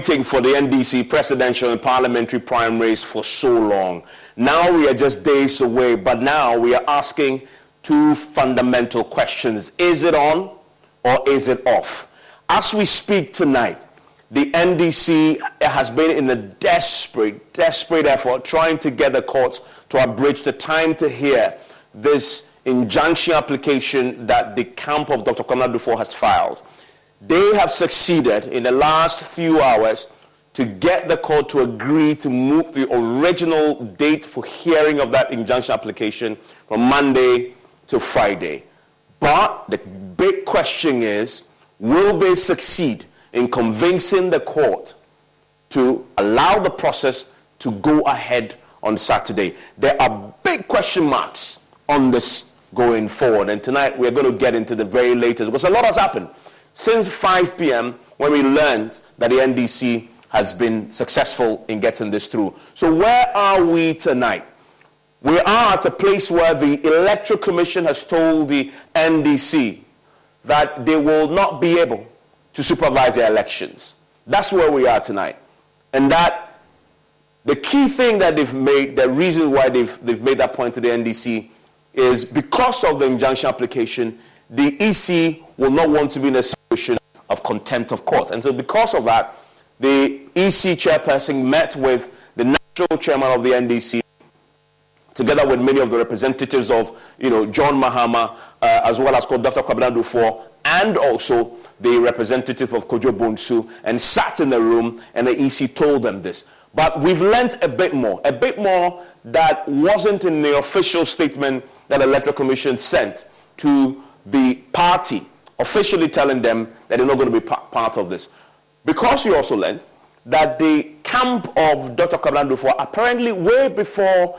waiting for the NDC presidential and parliamentary primaries for so long. Now we are just days away, but now we are asking two fundamental questions. Is it on or is it off? As we speak tonight, the NDC has been in a desperate effort trying to get the courts to abridge the time to hear this injunction application that the camp of Dr. Kwabena Duffuor has filed. They have succeeded in the last few hours to get the court to agree to move the original date for hearing of that injunction application from Monday to Friday. But the big question is, will they succeed in convincing the court to allow the process to go ahead on Saturday? There are big question marks on this going forward, and tonight we're going to get into the very latest, because a lot has happened since 5 p.m. when we learned that the NDC has been successful in getting this through. So where are we tonight? We are at a place where the Electoral Commission has told the NDC that they will not be able to supervise their elections. That's where we are tonight. And that the key thing that they've made, the reason why they've made that point to the NDC, is because of the injunction application, the EC will not want to be in a situation of contempt of court. And so because of that, the EC chairperson met with the national chairman of the NDC, together with many of the representatives of, John Mahama, as well as Dr. Kwabena Duffuor, and also the representative of Kojo Bonsu, and sat in the room, and the EC told them this. But we've learnt a bit more that wasn't in the official statement that the Electoral Commission sent to the party, officially telling them that they're not going to be part of this. Because we also learned that the camp of Dr. Kwabena Duffuor, apparently way before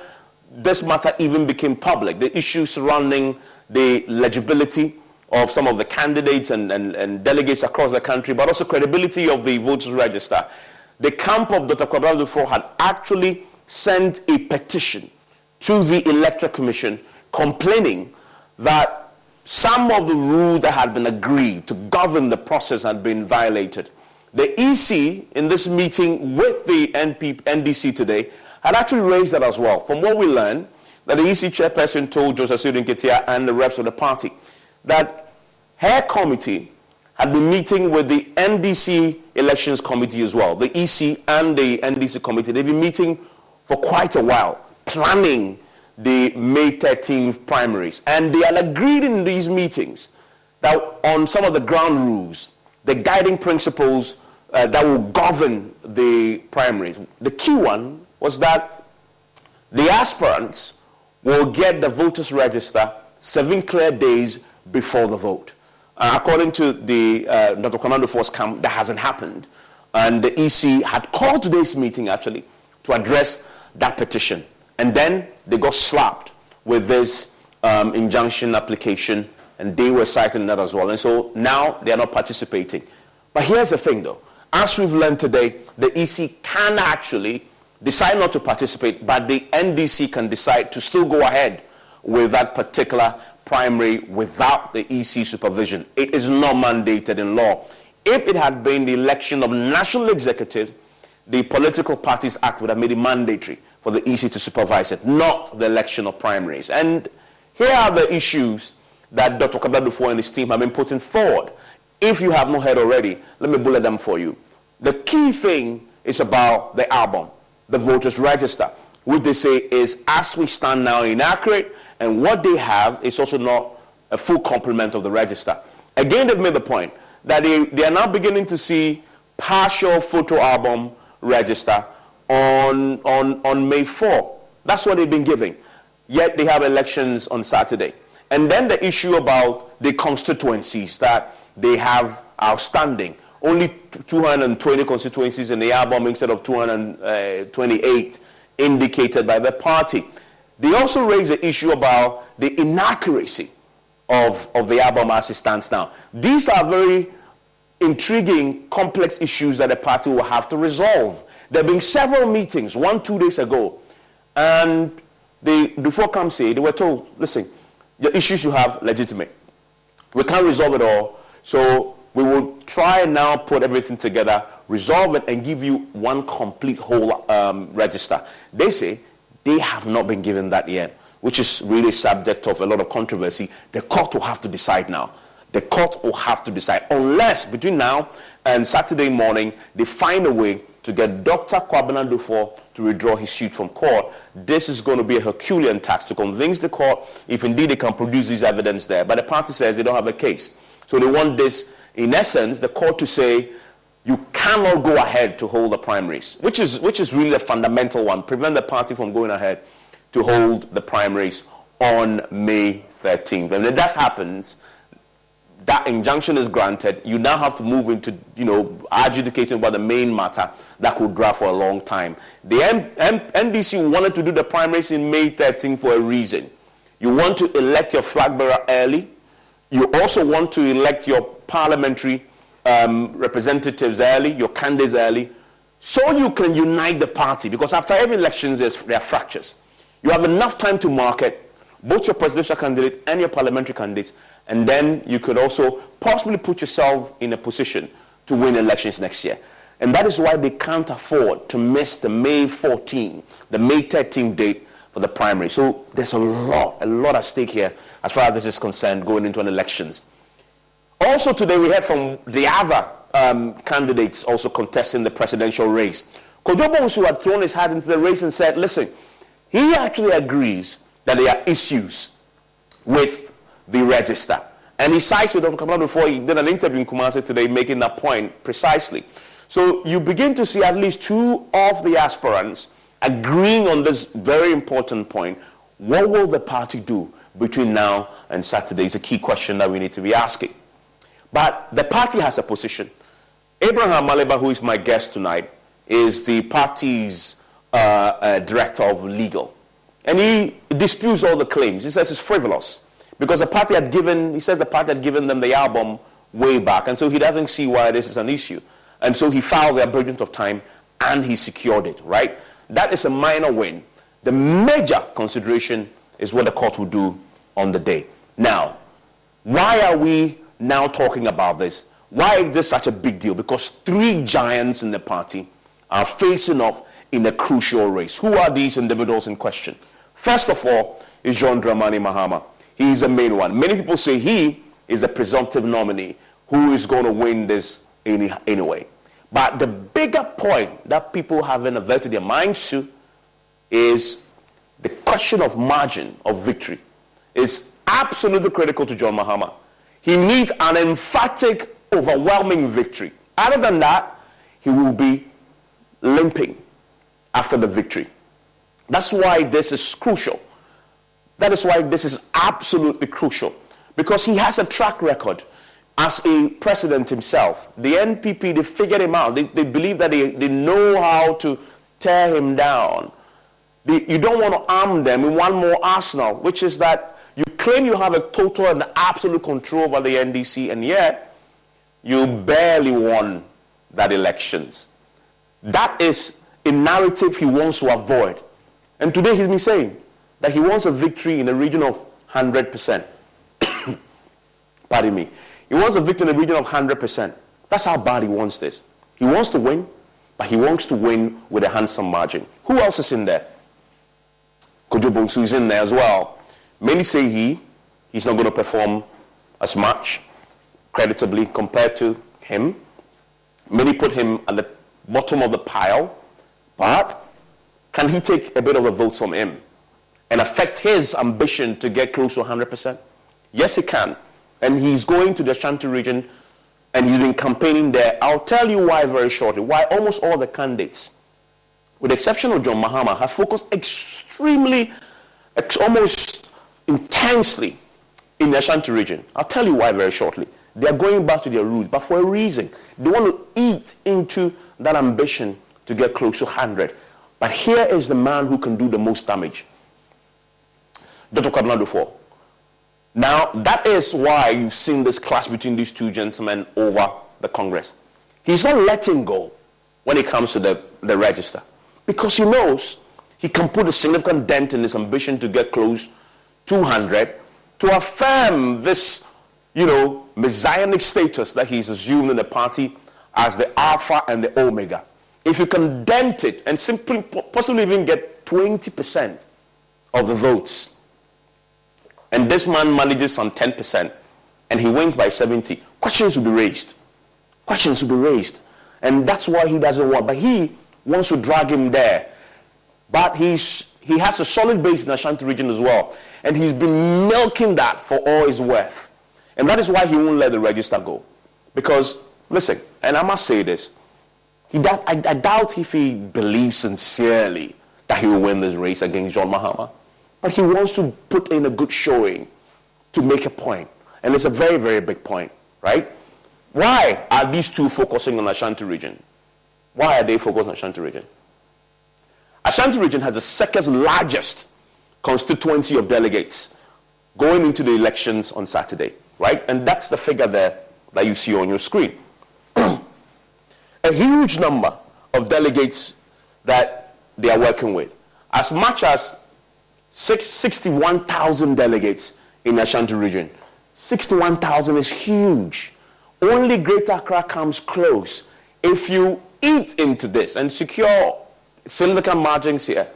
this matter even became public, the issues surrounding the legibility of some of the candidates and delegates across the country, but also credibility of the voters register, the camp of Dr. Kwabena Duffuor had actually sent a petition to the Electoral Commission complaining that some of the rules that had been agreed to govern the process had been violated. The EC, in this meeting with the NDC today, had actually raised that as well. From what we learned, that the EC chairperson told Joseph Sudi Nketia and the reps of the party that her committee had been meeting with the NDC elections committee as well. The EC and the NDC committee, they've been meeting for quite a while, planning the May 13th primaries. And they had agreed in these meetings that on some of the ground rules, the guiding principles that will govern the primaries. The key one was that the aspirants will get the voters register 7 clear days before the vote. According to the Dr. Kwabena Duffuor's camp, that hasn't happened. And the EC had called today's meeting, actually, to address that petition. And then they got slapped with this injunction application, and they were citing that as well. And so now they are not participating. But here's the thing, though. As we've learned today, the EC can actually decide not to participate, but the NDC can decide to still go ahead with that particular primary without the EC supervision. It is not mandated in law. If it had been the election of national executive, the Political Parties Act would have made it mandatory for the EC to supervise it, not the election of primaries. And here are the issues that Dr. Kwabena Duffuor and his team have been putting forward. If you have not heard already, let me bullet them for you. The key thing is about the album, the voters register, which they say is, as we stand now, inaccurate, and what they have is also not a full complement of the register. Again, they've made the point that they are now beginning to see partial photo album register on May 4. That's what they've been giving. Yet they have elections on Saturday. And then the issue about the constituencies that they have outstanding. Only 220 constituencies in the album instead of 228 indicated by the party. They also raise the issue about the inaccuracy of the album as it stands now. These are very intriguing, complex issues that the party will have to resolve. There have been several meetings, 1-2 days ago, and before come say, they were told, listen, the issues you have legitimate. We can't resolve it all, so we will try and now put everything together, resolve it, and give you one complete whole register. They say they have not been given that yet, which is really subject of a lot of controversy. The court will have to decide now. The court will have to decide, unless between now and Saturday morning, they find a way to get Dr. Kwabena Dufo to withdraw his suit from court. This is going to be a Herculean task to convince the court if indeed they can produce this evidence there. But the party says they don't have a case. So they want this, in essence, the court to say, you cannot go ahead to hold the primaries, which is really the fundamental one. Prevent the party from going ahead to hold the primaries on May 13th. And if that happens, that injunction is granted. You now have to move into, adjudicating about the main matter that could drag for a long time. The NDC wanted to do the primaries in May 13th for a reason. You want to elect your flag bearer early. You also want to elect your parliamentary representatives early, your candidates early, so you can unite the party. Because after every election, there are fractures. You have enough time to market both your presidential candidate and your parliamentary candidates, and then you could also possibly put yourself in a position to win elections next year. And that is why they can't afford to miss the May 14, the May 13 date for the primary. So there's a lot at stake here as far as this is concerned going into an elections. Also today we heard from the other candidates also contesting the presidential race. Kojo Bonsu had thrown his hat into the race and said, listen, he actually agrees that there are issues with the register. And he cites with Dr. Kwabena before he did an interview in Kumasi today making that point precisely. So you begin to see at least two of the aspirants agreeing on this very important point. What will the party do between now and Saturday is a key question that we need to be asking. But the party has a position. Abraham Maleba, who is my guest tonight, is the party's director of legal. And he disputes all the claims. He says it's frivolous. Because the party had given them the album way back. And so he doesn't see why this is an issue. And so he filed the abridgment of time and he secured it, right? That is a minor win. The major consideration is what the court will do on the day. Now, why are we now talking about this? Why is this such a big deal? Because three giants in the party are facing off in a crucial race. Who are these individuals in question? First of all is John Dramani Mahama. He is the main one. Many people say he is a presumptive nominee who is going to win this anyway. But the bigger point that people haven't averted their minds to is the question of margin of victory is absolutely critical to John Mahama. He needs an emphatic, overwhelming victory. Other than that, he will be limping after the victory. That's why this is crucial. That is why this is absolutely crucial. Because he has a track record as a president himself. The NPP, they figured him out. They believe that they know how to tear him down. You don't want to arm them in one more arsenal, which is that you claim you have a total and absolute control over the NDC, and yet you barely won that elections. That is a narrative he wants to avoid. And today he's been saying that he wants a victory in the region of 100%. Pardon me. He wants a victory in the region of 100%. That's how bad he wants this. He wants to win, but he wants to win with a handsome margin. Who else is in there? Kojo Bonsu is in there as well. Many say he's not going to perform as much creditably compared to him. Many put him at the bottom of the pile. But can he take a bit of a vote from him and affect his ambition to get close to 100%? Yes, he can. And he's going to the Ashanti region and he's been campaigning there. I'll tell you why very shortly. Why almost all the candidates, with the exception of John Mahama, have focused extremely, almost intensely in the Ashanti region. I'll tell you why very shortly. They are going back to their roots, but for a reason. They want to eat into that ambition to get close to 100. But here is the man who can do the most damage. Dr. Kwabena Dufo. Now, that is why you've seen this clash between these two gentlemen over the Congress. He's not letting go when it comes to the register. Because he knows he can put a significant dent in his ambition to get close to 100, to affirm this messianic status that he's assumed in the party as the Alpha and the Omega. If you can dent it and simply possibly even get 20% of the votes, and this man manages some 10%, and he wins by 70, questions will be raised. Questions will be raised. And that's why he doesn't want. But he wants to drag him there. But he has a solid base in the Ashanti region as well. And he's been milking that for all it's worth. And that is why he won't let the register go. Because, listen, and I must say this, I doubt if he believes sincerely that he will win this race against John Mahama. But he wants to put in a good showing to make a point. And it's a very, very big point, right? Why are these two focusing on Ashanti region? Why are they focused on Ashanti region? Ashanti region has the second largest constituency of delegates going into the elections on Saturday, right? And that's the figure there that you see on your screen. A huge number of delegates that they are working with. As much as 61,000 delegates in Ashanti region. 61,000 is huge. Only Greater Accra comes close. If you eat into this and secure significant margins here,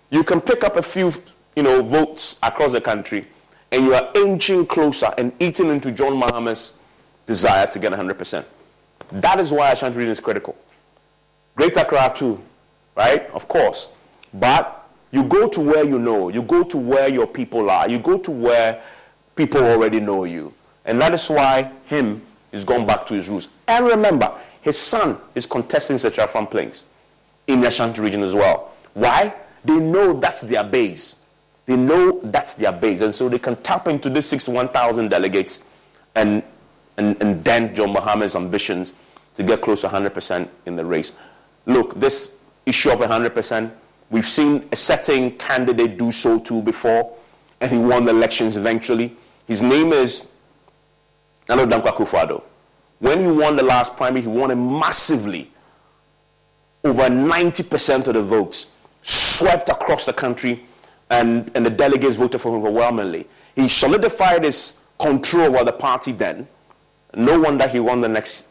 you can pick up a few, votes across the country, and you are inching closer and eating into John Mahama's desire to get 100%. That is why Ashanti region is critical. Greater Accra too, right? Of course. But you go to where you know. You go to where your people are. You go to where people already know you. And that is why him is going back to his roots. And remember, his son is contesting the Trafan Plains in the Ashanti region as well. Why? They know that's their base. They know that's their base. And so they can tap into this 61,000 delegates and dent John Mahama's ambitions to get close to 100% in the race. Look, this issue of 100%, we've seen a certain candidate do so too before, and he won the elections eventually. His name is Nana Dankwa Akufo-Addo. When he won the last primary, he won it massively. Over 90% of the votes swept across the country, and the delegates voted for him overwhelmingly. He solidified his control over the party then. No wonder he won the next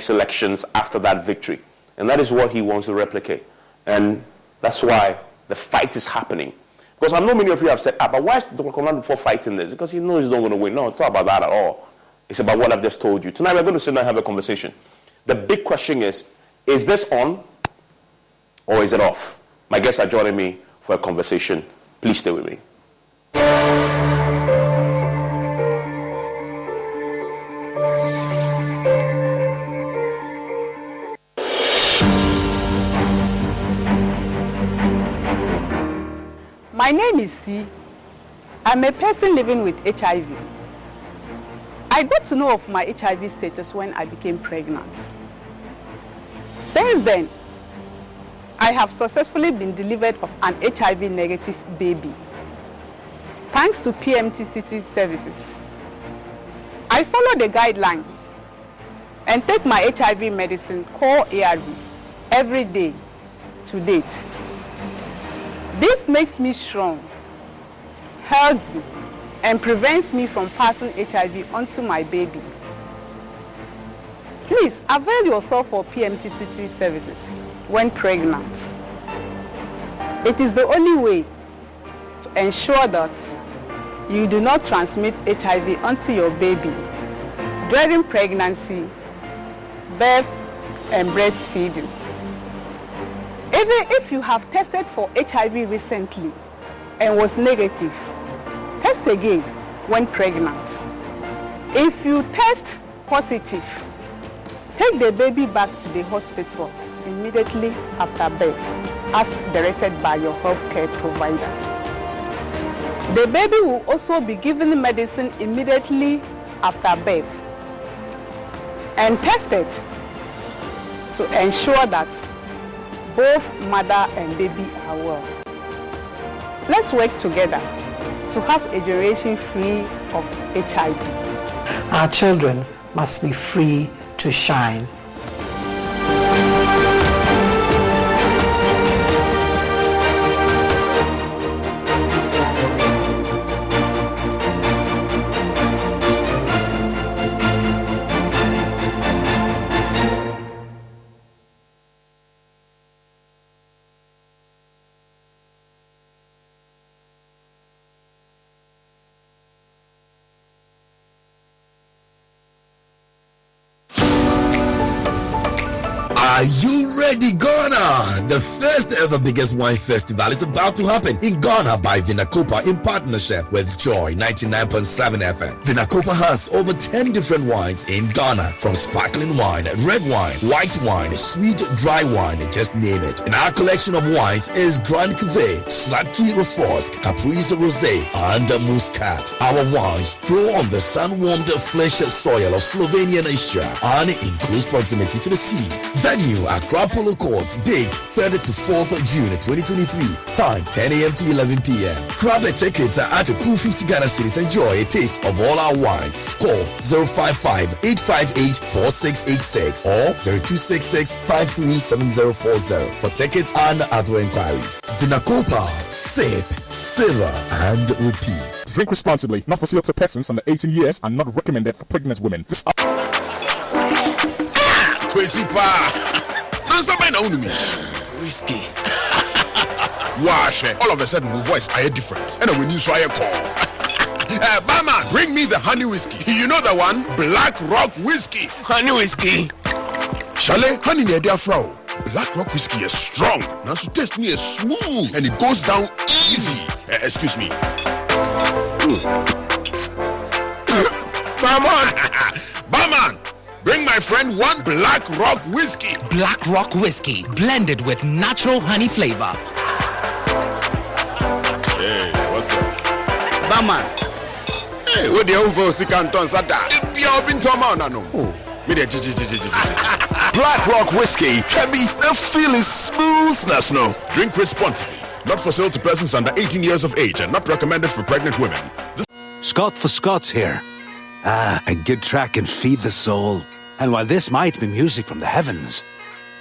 elections after that victory. And that is what he wants to replicate. And that's why the fight is happening. Because I know many of you have said, but why is Dr. Conan for fighting this? Because he knows he's not going to win. No, it's not about that at all. It's about what I've just told you. Tonight we're going to sit down and have a conversation. The big question is this on or is it off? My guests are joining me for a conversation. Please stay with me. My name is C. I'm a person living with HIV. I got to know of my HIV status when I became pregnant. Since then, I have successfully been delivered of an HIV negative baby, thanks to PMTCT services. I follow the guidelines and take my HIV medicine called ARVs every day to date. This makes me strong, healthy, and prevents me from passing HIV onto my baby. Please avail yourself of PMTCT services when pregnant. It is the only way to ensure that you do not transmit HIV onto your baby during pregnancy, birth, and breastfeeding. Even if you have tested for HIV recently and was negative, test again when pregnant. If you test positive, take the baby back to the hospital immediately after birth, as directed by your healthcare provider. The baby will also be given medicine immediately after birth and tested to ensure that both mother and baby are well. Let's work together to have a generation free of HIV. Our children must be free to shine. Are you ready, Ghana? The first ever biggest wine festival is about to happen in Ghana by Vinacopa in partnership with Joy 99.7 FM. Vinacopa has over 10 different wines in Ghana, from sparkling wine, red wine, white wine, sweet dry wine, just name it. And our collection of wines is Grand Cuvée, Sladky Reforsk, Caprice Rosé, and Muscat. Our wines grow on the sun-warmed flesh soil of Slovenia and Austria and in close proximity to the sea. Venue Accra Polo Court. Date 3rd to 4th June 2023. Time 10 a.m. to 11 p.m. Grab a ticket at a cool 50 Ghana cedis. Enjoy a taste of all our wines. Call 055-858-4686 or 0266-537040 for tickets and other inquiries. Vinacopa, sip, savor, and repeat. Drink responsibly, not for sale to persons under 18 years and not recommended for pregnant women. Crazy pa. Answer my own me. Whiskey. Wash. All of a sudden, my voice I different. And when you saw a call. Barman, bring me the honey whiskey. You know the one? Black Rock whiskey. Honey whiskey. Shale, honey near dear frau. Black Rock whiskey is strong. Now so taste me is smooth and it goes down easy. Excuse me. Barman, bring my friend one Black Rock whiskey. Black Rock whiskey, blended with natural honey flavor. Hey, what's up? Barman. Hey, what the over Sikanton Sata? You have been to a man, no? Black Rock whiskey, tell me the feeling smoothness, no? Drink responsibly. Not for sale to persons under 18 years of age and not recommended for pregnant women. Scott for Scots here. A good track can feed the soul. And while this might be music from the heavens,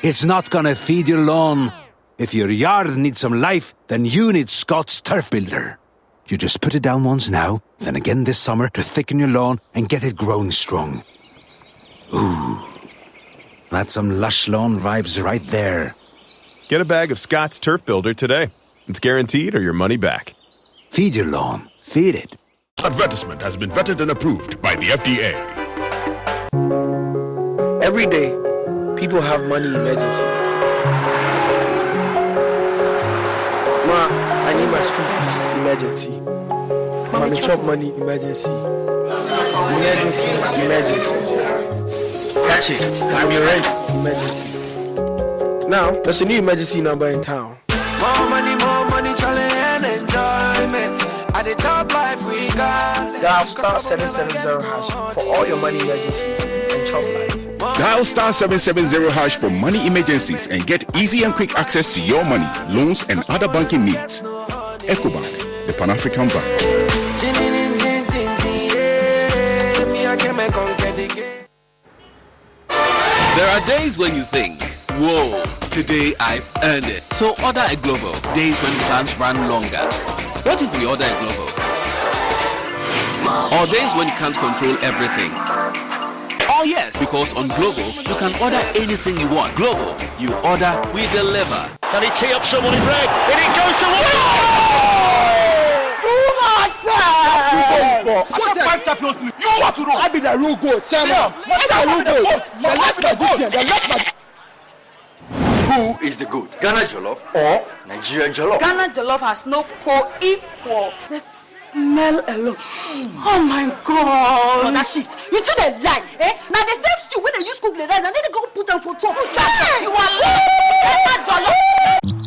it's not gonna feed your lawn. If your yard needs some life, then you need Scott's Turf Builder. You just put it down once now, then again this summer to thicken your lawn and get it growing strong. Ooh, that's some lush lawn vibes right there. Get a bag of Scott's Turf Builder today. It's guaranteed or your money back. Feed your lawn. Feed it. Advertisement has been vetted and approved by the FDA. Every day, people have money emergencies. Ma, I need my school fees emergency. Mommy chop money emergency. Emergency. Catch it. I'm your rent emergency. Now, there's a new emergency number in town. More money, challenge and enjoyment. At the top life we got. Dial star 770 hash for all your money emergencies and chop life. Dial star 770 hash for money emergencies and get easy and quick access to your money, loans, and other banking needs. EcoBank, the Pan-African Bank. There are days when you think, whoa, today I've earned it. So order a Glovo. Days when plans run longer. What if we order a Glovo? Or days when you can't control everything. Oh yes, because on Glovo, you can order anything you want. Glovo, you order, we deliver. Can he tee up someone in red? And it goes to one. What's that? 5 champions league. You want to know? I be the real goat. Who is the goat? Ghana Jollof or Nigeria Jollof? Ghana Jollof has no co-equal. The smell alone. Oh my God. For that shit. You two the lie. Now the same stew when they use cook the rice and then they go put them for top. You are lying. Ghana Jollof.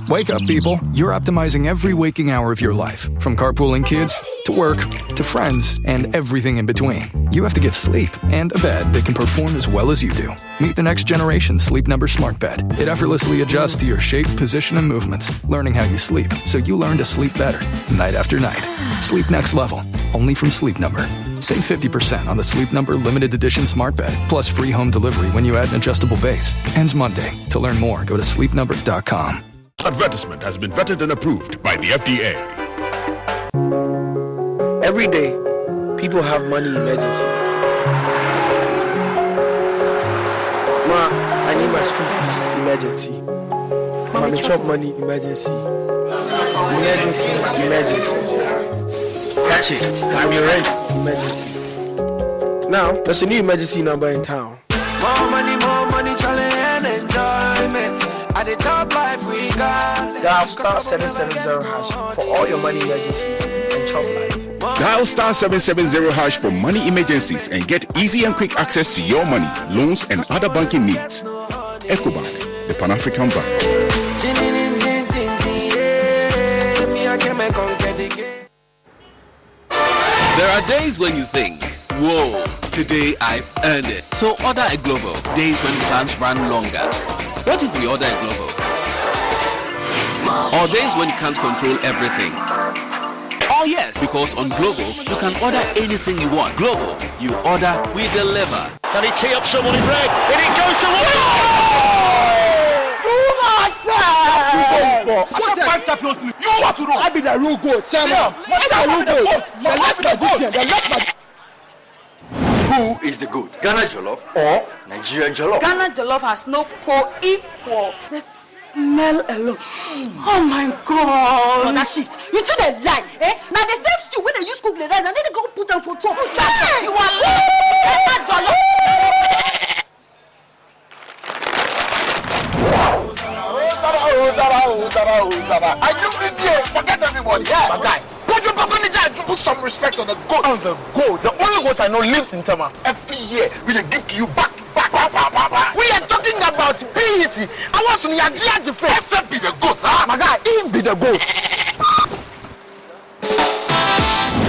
Wake up, people. You're optimizing every waking hour of your life, from carpooling kids to work to friends and everything in between. You have to get sleep and a bed that can perform as well as you do. Meet the next generation Sleep Number Smart Bed. It effortlessly adjusts to your shape, position, and movements, learning how you sleep, so you learn to sleep better, night after night. Sleep next level, only from Sleep Number. Save 50% on the Sleep Number Limited Edition Smart Bed, plus free home delivery when you add an adjustable base. Ends Monday. To learn more, go to sleepnumber.com. Advertisement has been vetted and approved by the FDA. Every day, people have money emergencies. Ma, I need my school fees emergency. Mommy chop money emergency. Emergency. Catch it. I'm your rent emergency. Now, there's a new emergency number in town. More money, challenge and enjoyment. enjoyment. At the top life we got. Dial star 770 hash for all your money emergencies and chop life. Dial star 770 hash for money emergencies and get easy and quick access to your money, loans, and other banking needs. EcoBank, the Pan-African Bank. There are days when you think, whoa, today I've earned it. So order a Glovo. Days when plans run longer. What if we order a Glovo? Or days when you can't control everything. Oh yes, because on Glovo, you can order anything you want. Glovo, you order, we deliver. Can he tee up someone in red? And it goes to one. What 5 champions league? You want to know? I be the real goat. Tell me. What's the real goat? The left magician. The left magician. Who is the goat? Ghana Jollof or Nigerian Jollof? Ghana Jollof has no co-equal. The smell alone. Oh my God. For that shit. You two the lie. Now the same stew when they use cook the rice and then they go put them for top. You are lying. Ghana Jollof. Are you idiot? Forget everybody. Yeah, my guy. Put some respect on the goat. On the goat. The only goat I know lives in Tama. Every year we dey give to you back. We are talking about BET. I want some Yaji face. Except be the goat, huh? My guy, he be the goat.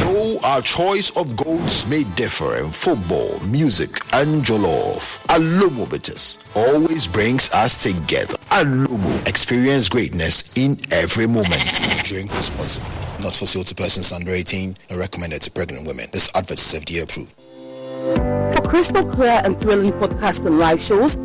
Though our choice of goats may differ in football, music, and jollof, Alomo Bitters always brings us together. Alomo, experience greatness in every moment. Drink responsibly. Not for sale to persons under 18 and recommended to pregnant women. This advert is FDA approved. For crystal clear and thrilling podcasts and live shows,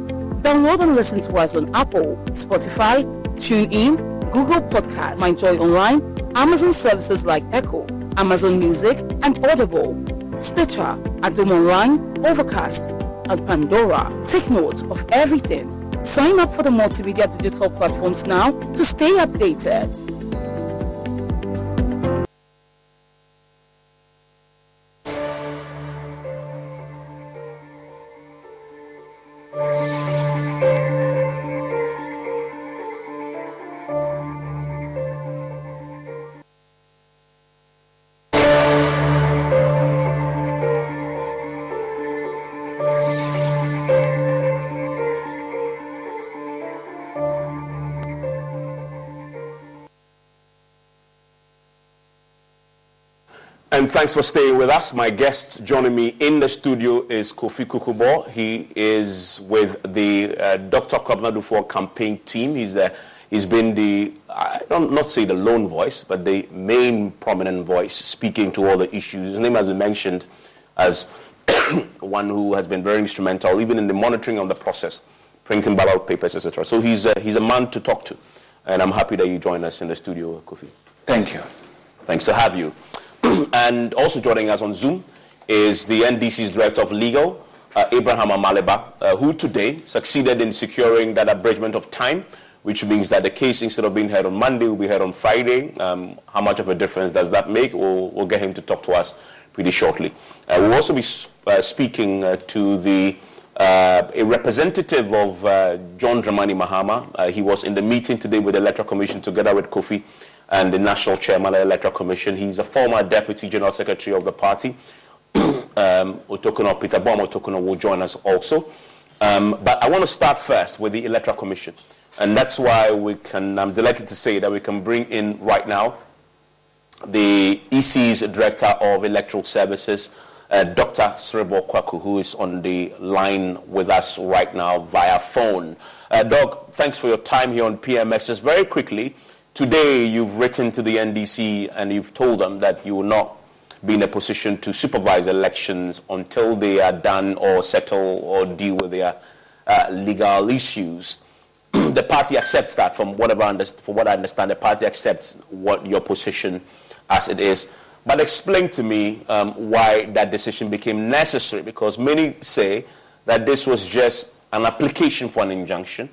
download and listen to us on Apple, Spotify, TuneIn, Google Podcasts, MyJoy Online, Amazon services like Echo, Amazon Music, and Audible, Stitcher, Adom Online, Overcast, and Pandora. Take note of everything. Sign up for the multimedia digital platforms now to stay updated. And thanks for staying with us. My guest joining me in the studio is Kofi Kukubo. He is with the Dr. Kwabena Duffuor campaign team. He's been the, I don't not say the lone voice, but the main prominent voice speaking to all the issues. His name has been mentioned as one who has been very instrumental, even in the monitoring of the process, printing ballot papers, etc. So he's a man to talk to. And I'm happy that you join us in the studio, Kofi. Thank you. Thanks to have you. And also joining us on Zoom is the NDC's Director of Legal, Abraham Amaleba, who today succeeded in securing that abridgment of time, which means that the case, instead of being heard on Monday, will be heard on Friday. How much of a difference does that make? We'll get him to talk to us pretty shortly. We'll also be speaking to a representative of John Dramani Mahama. He was in the meeting today with the Electoral Commission together with Kofi and the National Chairman of the Electoral Commission. He's a former Deputy General Secretary of the party. Otokono Peter Bom Otokono will join us also. But I want to start first with the Electoral Commission. And that's why I'm delighted to say that we can bring in right now the EC's Director of Electoral Services, Dr. Srebo Kwaku, who is on the line with us right now via phone. Doc, thanks for your time here on PMX. Just very quickly, today you've written to the NDC and you've told them that you will not be in a position to supervise elections until they are done or settle or deal with their legal issues. The party accepts that. From what I understand, the party accepts what your position as it is. But explain to me why that decision became necessary, because many say that this was just an application for an injunction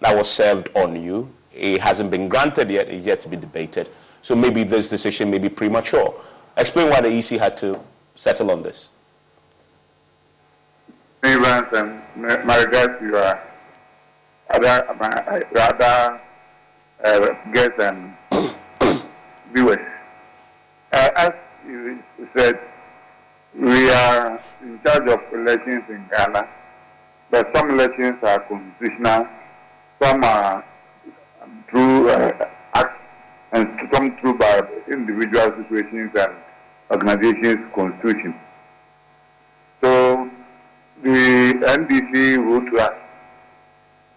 that was served on you. It hasn't been granted yet. It's yet to be debated. So maybe this decision may be premature. Explain why the EC had to settle on this. Evans, and my regards to your other guests and viewers. As you said, we are in charge of elections in Ghana, but some elections are constitutional, some are through acts, and some through by individual situations and organizations' constitution. So the NDC wrote to us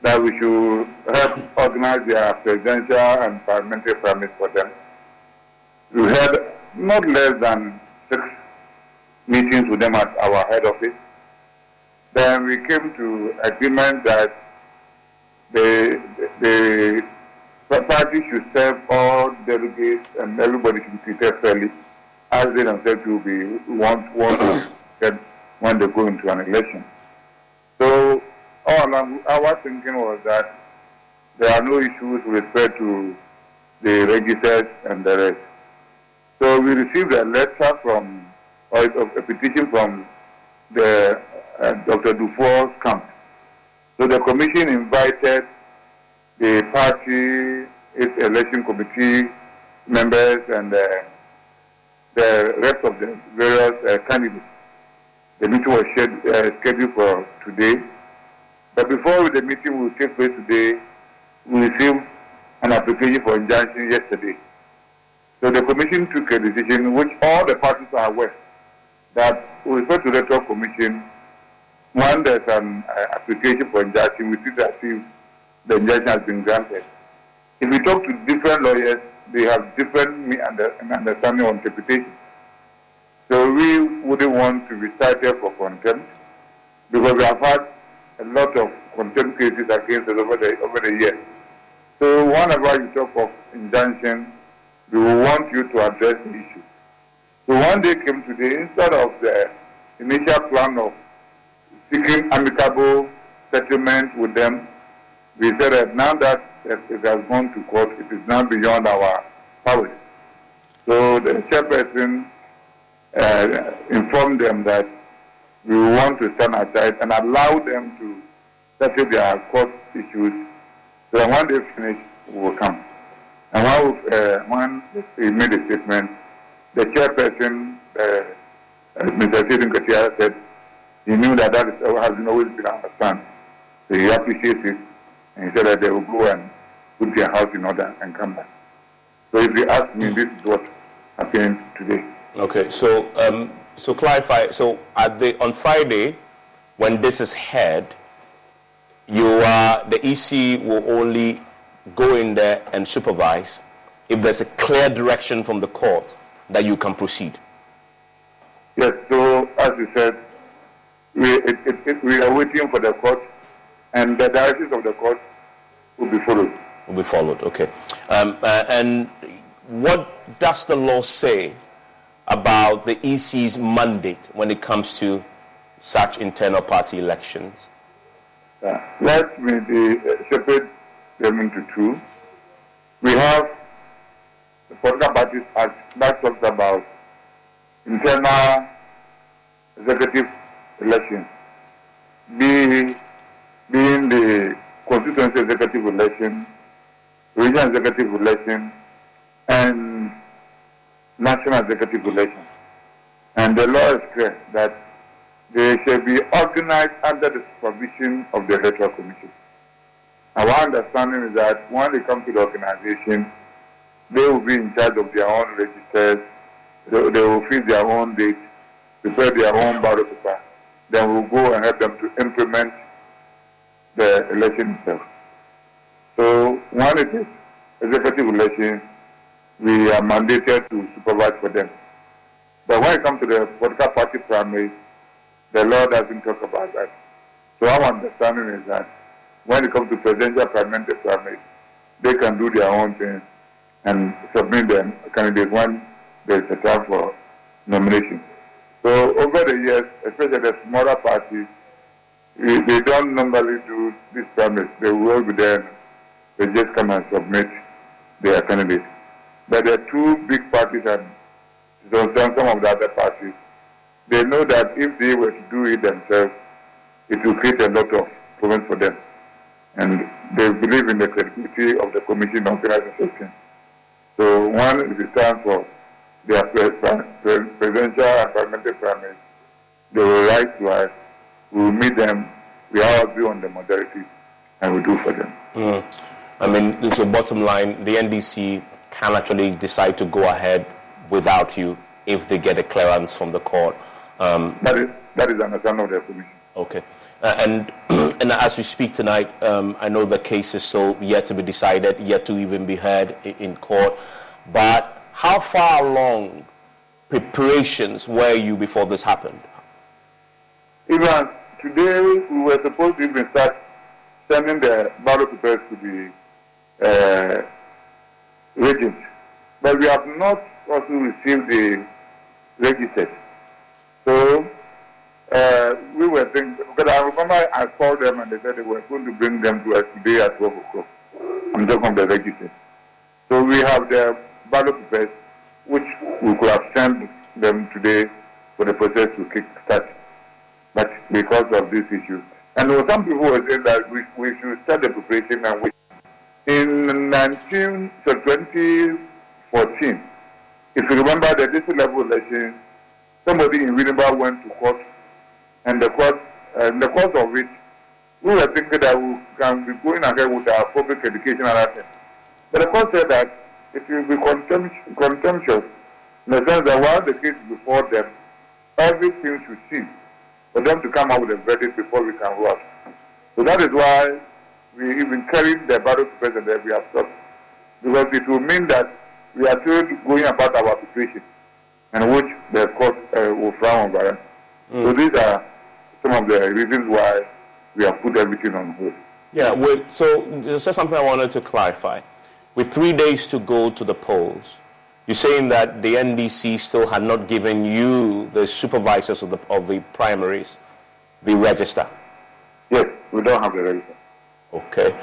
that we should help organize their presidential and parliamentary primaries for them. We had not less than 6 meetings with them at our head office. Then we came to agreement that the party should serve all delegates and everybody should be treated fairly, as they themselves will be want to get when they go into an election. So all along, our thinking was that there are no issues with respect to the registers and the rest. So we received a letter from, or a petition from the Dr. Dufour's camp. So the commission invited the party, its election committee members, and the rest of the various candidates. The meeting was scheduled for today. But before the meeting will take place today, we received an application for injunction yesterday. So the commission took a decision which all the parties are aware that with respect to the electoral commission, when there's an application for injunction, we see that if the injunction has been granted. If we talk to different lawyers, they have different understanding on interpretation. So we wouldn't want to be cited for contempt because we have had a lot of contempt cases against us over the years. So whenever you talk of injunction, we will want you to address the issue. So one day came today, instead of the initial plan of seeking amicable settlement with them, we said that now that it has gone to court, it is now beyond our powers. So the chairperson informed them that we want to stand aside and allow them to settle their court issues, so that when they finish, we will come. And when he made a statement, the chairperson, Mr. Sidin Katia, said he knew that has always been our stand. So he appreciates it, and he said that they will go and put their house in order and come back. So if you ask me, this is what happened today. Okay, so clarify. So on Friday, when this is heard, the EC will only go in there and supervise if there's a clear direction from the court that you can proceed. Yes. So as you said, we are waiting for the court, and the directions of the court will be followed. Will be followed. Okay. And what does the law say about the EC's mandate when it comes to such internal party elections? Let me separate them into two. We have the Political Parties Act that talks about internal executive elections, being the constituency executive election, regional executive election, and national executive election. And the law is clear that they shall be organized under the supervision of the Electoral Commission. Our understanding is that when they come to the organization, they will be in charge of their own registers, they will fill their own dates, prepare their own ballot paper. Then we'll go and help them to implement the election itself. So when it is executive election, we are mandated to supervise for them. But when it comes to the political party primaries, the law doesn't talk about that. So our understanding is that when it comes to presidential parliamentary primaries, they can do their own things and submit their candidates when there is a time for nomination. So over the years, especially the smaller parties, they don't normally do these primaries. They will be there. They just come and submit their candidates. But the two big parties and some of the other parties, they know that if they were to do it themselves, it will create a lot of problems for them. and they believe in the credibility of the commission on organizing session. So when it is time for their presidential and parliamentary primaries, they will write to us, we will meet them, we all agree on the modality, and we do for them. I mean, it's your bottom line, the NDC can actually decide to go ahead without you if they get a clearance from the court. That is an understanding of the commission. Okay. And as we speak tonight, I know the case is still yet to be decided, yet to even be heard in court. But how far along preparations were you before this happened? Even today, we were supposed to even start sending the ballot papers to the regents. But we have not also received the registers. So we were thinking, because I remember I called them and they said they were going to bring them to us today at 12 o'clock. I'm talking about the registers. So we have the ballot papers, which we could have sent them today for the process to kick start. But because of this issue, and there were some people who were saying that we should start the preparation and wait. In 2014, if you remember the district level election, somebody in Winneba went to court, and the court of which we were thinking that we can be going ahead with our public education and that. But the court said that it will be contemptuous in the sense that while the case is before them, everything should cease for them to come out with a verdict before we can rush. So that is why we even carried the ballot papers and then we have stopped. Because it will mean that we are still going about our situation, and which the court will frown on us. So these are some of the reasons why we have put everything on hold. Yeah, so there's something I wanted to clarify. With 3 days to go to the polls, you're saying that the NDC still had not given you, the supervisors of the primaries, the register? Yes, we don't have the register. Okay.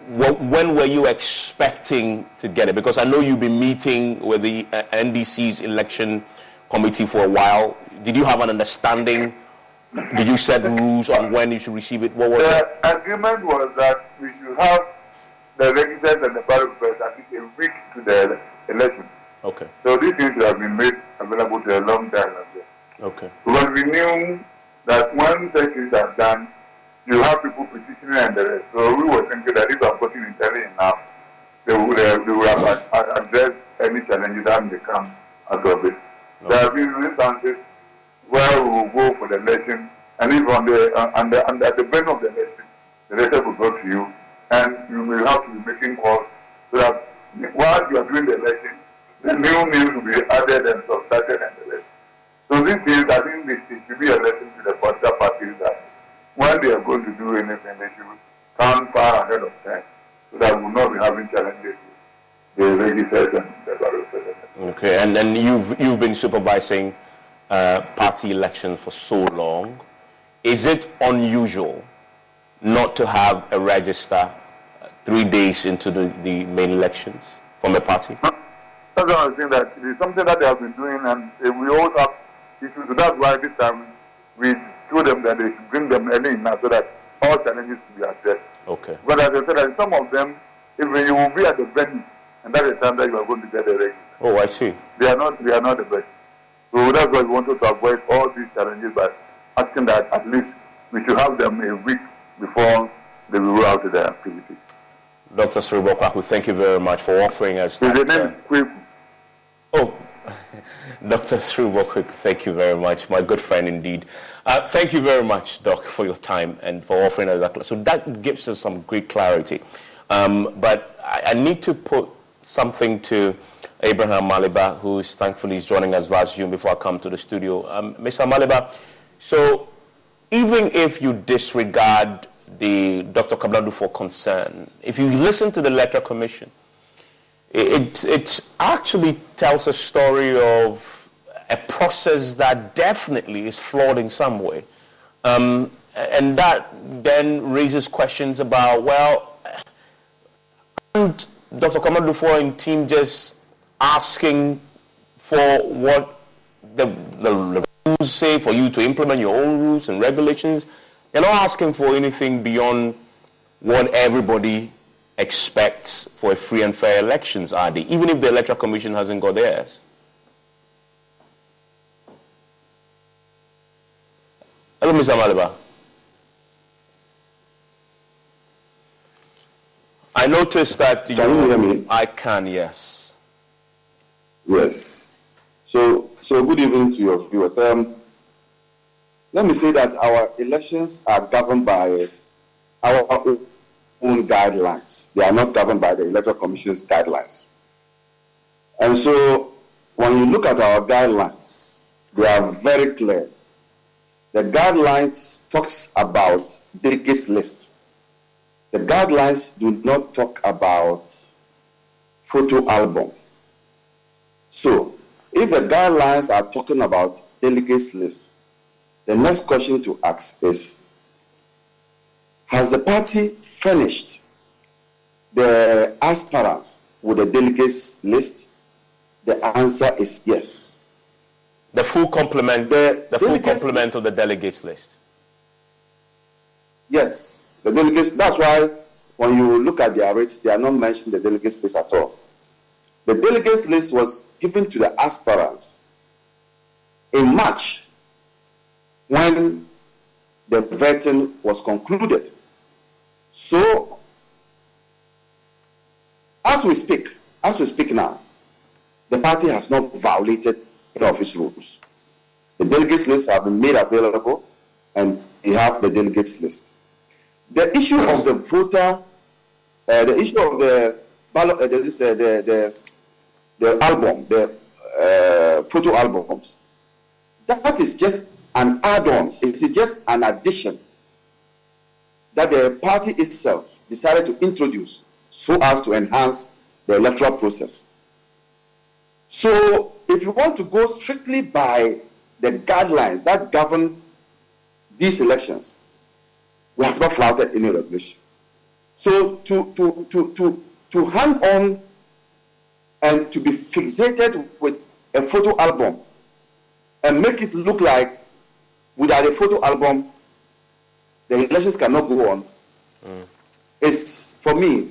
When were you expecting to get it? Because I know you've been meeting with the NDC's election committee for a while. Did you have an understanding? Did you set rules on when you should receive it? What was the agreement was that we should have the registers and the ballot papers at least a week to the election. Okay. So these things should have been made available to a long time ago. Okay. Because we knew that when such things are done, you have people petitioning and the rest. So we were thinking that if I'm putting it early enough, they would have addressed any challenges that may come out of it. Okay. There have been instances where we will go for the election, and if at the end of the election, the letter will go to you, and you will have to be making calls so that while you are doing the election, the new names will be added and subtracted and the rest. So these things, I think it should be a lesson to the political parties that when they are going to do anything, they should plan far ahead of time so that we will not be having challenges with the registers and the ballot papers. Okay, and then you've been supervising party elections for so long. Is it unusual not to have a register 3 days into the main elections from a party? That's what I was saying, that it is something that they have been doing, and we always have issues. So that's why this time we told them that they should bring them early enough so that all challenges will be addressed. Okay. But as I said, some of them, even you will be at the venue, and that is the time that you are going to get the register. Oh, I see. They are not the best. So that's why we wanted to avoid all these challenges by asking that at least we should have them a week before they will roll out their activities. Dr. Sribokwaku, thank you very much for offering us that. His name is Kweku. Oh, Dr. Sribokwaku, thank you very much. My good friend indeed. Thank you very much, Doc, for your time and for offering us that. So that gives us some great clarity. But I need to put something to Abraham Maliba, who is thankfully joining us via Zoom before I come to the studio. Mr. Maliba, so even if you disregard the Dr. Kablandu for concern, if you listen to the electoral commission, it actually tells a story of a process that definitely is flawed in some way. And that then raises questions about, well, and Dr. Kablandu for and team just asking for what the rules say for you to implement your own rules and regulations. You're not asking for anything beyond what everybody expects for a free and fair elections, are they? Even if the Electoral Commission hasn't got theirs. Hello, Mr. Maliba. I noticed that Can you hear me? I can, yes. Yes. So good evening to your viewers. Let me say that our elections are governed by our own guidelines. They are not governed by the Electoral Commission's guidelines. And so when you look at our guidelines, they are very clear. The guidelines talks about delegates list. The guidelines do not talk about photo album. So, if the guidelines are talking about delegates list, the next question to ask is, has the party finished the aspirants with the delegates list? The answer is yes. The full complement, the full complement of the delegates list. Yes, the delegates. That's why when you look at their rates, they are not mentioning the delegates list at all. The delegates list was given to the aspirants in March when the vetting was concluded. So, as we speak now, the party has not violated any of its rules. The delegates list have been made available, and they have the delegates list. The issue of the voter, the issue of the ballot, the album, the photo albums, that is just an add-on. It is just an addition that the party itself decided to introduce so as to enhance the electoral process. So, if you want to go strictly by the guidelines that govern these elections, we have not flouted any regulation. So, to hang on and to be fixated with a photo album and make it look like without a photo album the elections cannot go on is, for me,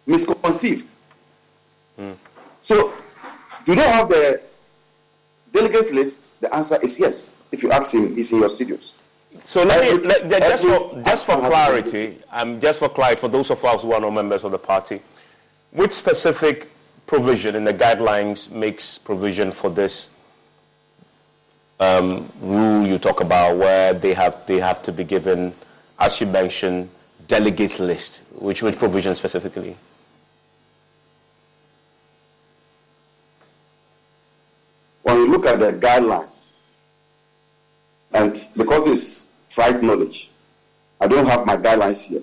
misconceived. So, do they have the delegates list? The answer is yes. If you ask him, he's in your studios. So just for clarity, for those of us who are not members of the party, which specific provision in the guidelines makes provision for this rule you talk about, where they have to be given, as you mentioned, delegate list? Which provision specifically? When you look at the guidelines, and because it's trite knowledge, I don't have my guidelines here.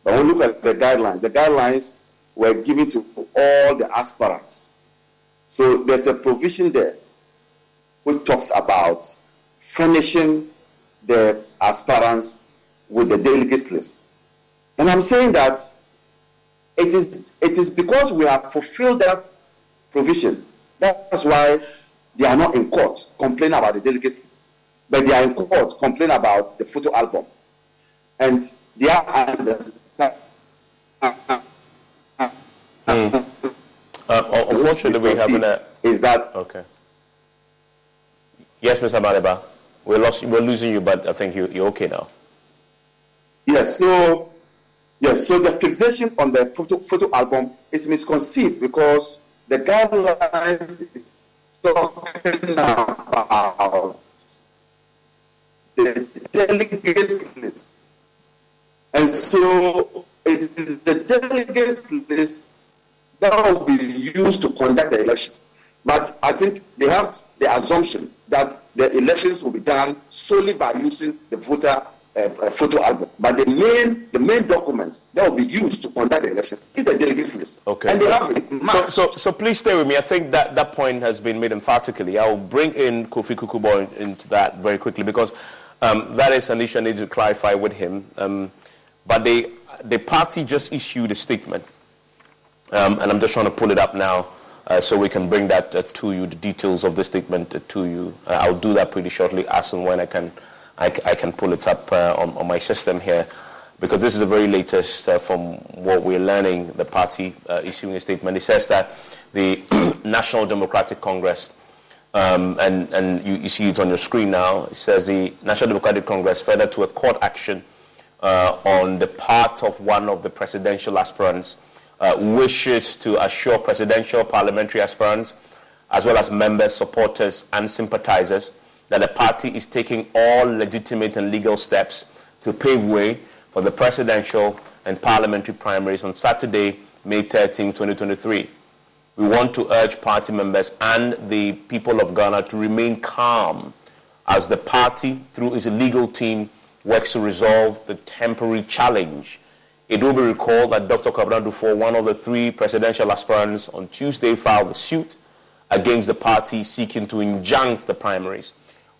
But when you look at the guidelines were given to all the aspirants. So there's a provision there which talks about finishing the aspirants with the delegates list. And I'm saying that it is because we have fulfilled that provision. That's why they are not in court complaining about the delegates list, but they are in court complaining about the photo album. And they are understanding. Unfortunately, we haven't. Is that okay? Yes, Mr. Maliba, we're losing you, but I think you're okay now. Yes. So the fixation on the photo album is misconceived because the guidelines is talking about the delegates list, and so it is the delegates list that will be used to conduct the elections. But I think they have the assumption that the elections will be done solely by using the voter photo album. But the main document that will be used to conduct the elections is the delegates list. Okay. And they have it. So please stay with me. I think that point has been made emphatically. I will bring in Kofi Kukubo into that very quickly because that is an issue I need to clarify with him. But the party just issued a statement. And I'm just trying to pull it up now so we can bring that to you, the details of the statement to you. I'll do that pretty shortly as and when I can pull it up on my system here. because this is the very latest from what we're learning, the party issuing a statement. It says that the National Democratic Congress, and you see it on your screen now, it says the National Democratic Congress further to a court action on the part of one of the presidential aspirants, wishes to assure presidential parliamentary aspirants, as well as members, supporters, and sympathizers, that the party is taking all legitimate and legal steps to pave way for the presidential and parliamentary primaries on Saturday, May 13, 2023. We want to urge party members and the people of Ghana to remain calm as the party, through its legal team, works to resolve the temporary challenge. It will be recalled that Dr. Kwabena Dufo, one of the 3 presidential aspirants, on Tuesday filed a suit against the party seeking to injunct the primaries.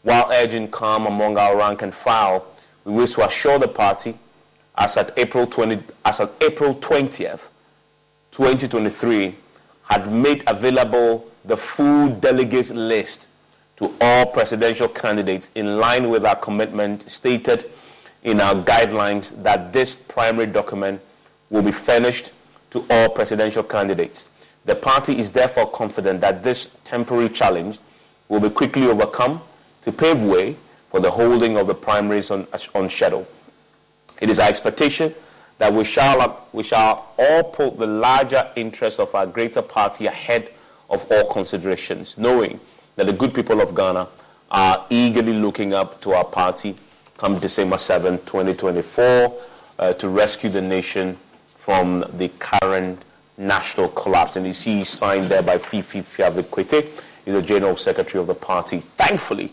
While urging calm among our rank and file, we wish to assure the party, as at April 20th, 2023, had made available the full delegate list to all presidential candidates in line with our commitment stated in our guidelines that this primary document will be furnished to all presidential candidates. The party is therefore confident that this temporary challenge will be quickly overcome to pave way for the holding of the primaries on schedule. It is our expectation that we shall all put the larger interests of our greater party ahead of all considerations, knowing that the good people of Ghana are eagerly looking up to our party come December 7, 2024, to rescue the nation from the current national collapse. And you see signed there by Fifi Fiavikwete, he's the General Secretary of the party. Thankfully,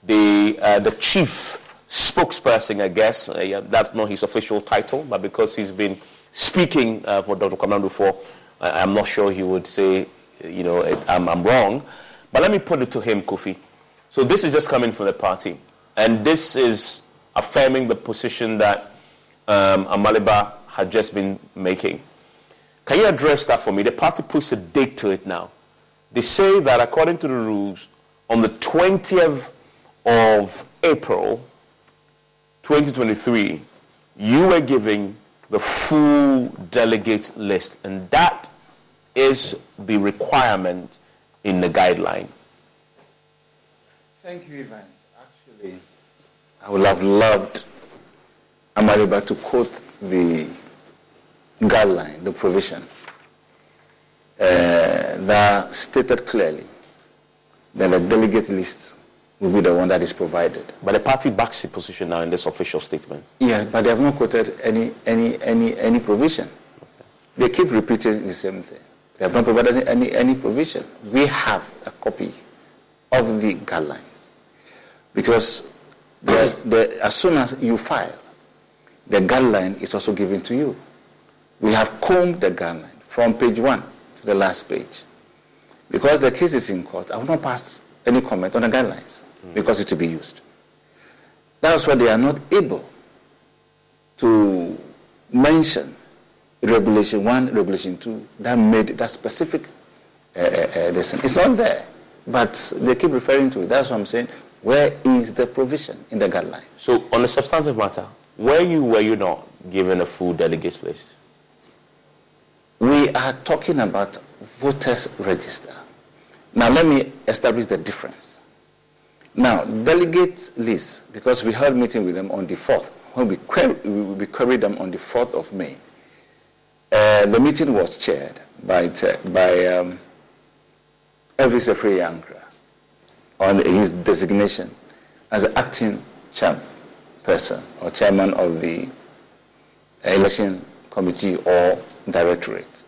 the chief spokesperson, I guess, that's not his official title, but because he's been speaking for Dr. Kwabena Dufo, I'm not sure he would say, I'm wrong. But let me put it to him, Kofi. So this is just coming from the party, and this is affirming the position that Amaliba had just been making. Can you address that for me? The party puts a date to it now. They say that according to the rules, on the 20th of April, 2023, you were giving the full delegate list, and that is the requirement in the guideline. Thank you, Evans. Actually, I would have loved Amaliba to quote the guideline, the provision, that stated clearly that the delegate list will be the one that is provided. But the party backs the position now in this official statement. Yeah, but they have not quoted any provision. Okay. They keep repeating the same thing. They have not provided any provision. We have a copy of the guidelines because as soon as you file, the guideline is also given to you. We have combed the guideline from page 1 to the last page. Because the case is in court, I will not pass any comment on the guidelines because it will be used. That's why they are not able to mention Regulation 1, Regulation 2 that made that specific lesson. It's not there, but they keep referring to it. That's what I'm saying. Where is the provision in the guidelines? So on the substantive matter, were you not given a full delegate list? We are talking about voters register. Now let me establish the difference. Now, delegate list, because we had a meeting with them on the 4th, when we queried them on the 4th of May. The meeting was chaired by Elvis Efre-Yankra on his designation as acting chairperson or chairman of the election committee or directorate.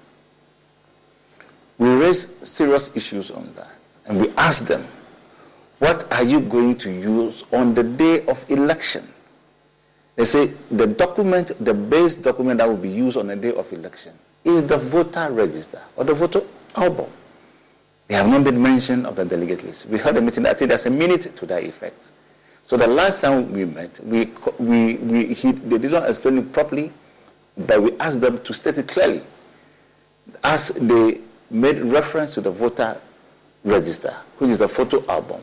We raised serious issues on that, and we asked them, what are you going to use on the day of election? They say the document, the base document that will be used on the day of election is the voter register or the voter album. They have not made mention of the delegate list. We had a meeting, I think there's a minute to that effect. So the last time we met, they did not explain it properly, but we asked them to state it clearly. As they made reference to the voter register, which is the photo album,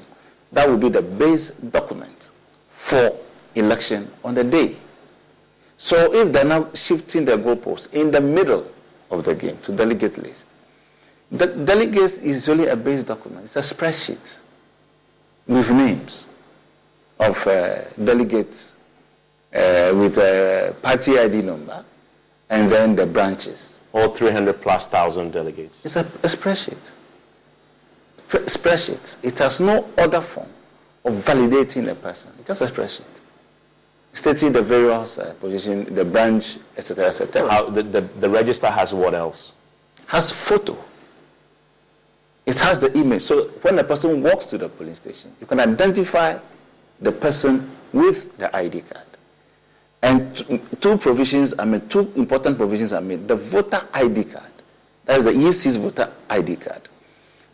that will be the base document for election on the day. So if they're now shifting the goalposts in the middle of the game to delegate list, the delegate is only a base document. It's a spreadsheet with names of delegates with a party ID number and then the branches. All 300,000+ delegates. It's a spreadsheet. Spreadsheet. It has no other form of validating a person. It's just a spreadsheet. Stating the various position, the branch, etc., etc. How the register has what else? Has photo. It has the image. So when a person walks to the polling station, you can identify the person with the ID card. And two important provisions are made. The voter ID card, that is the EC's voter ID card,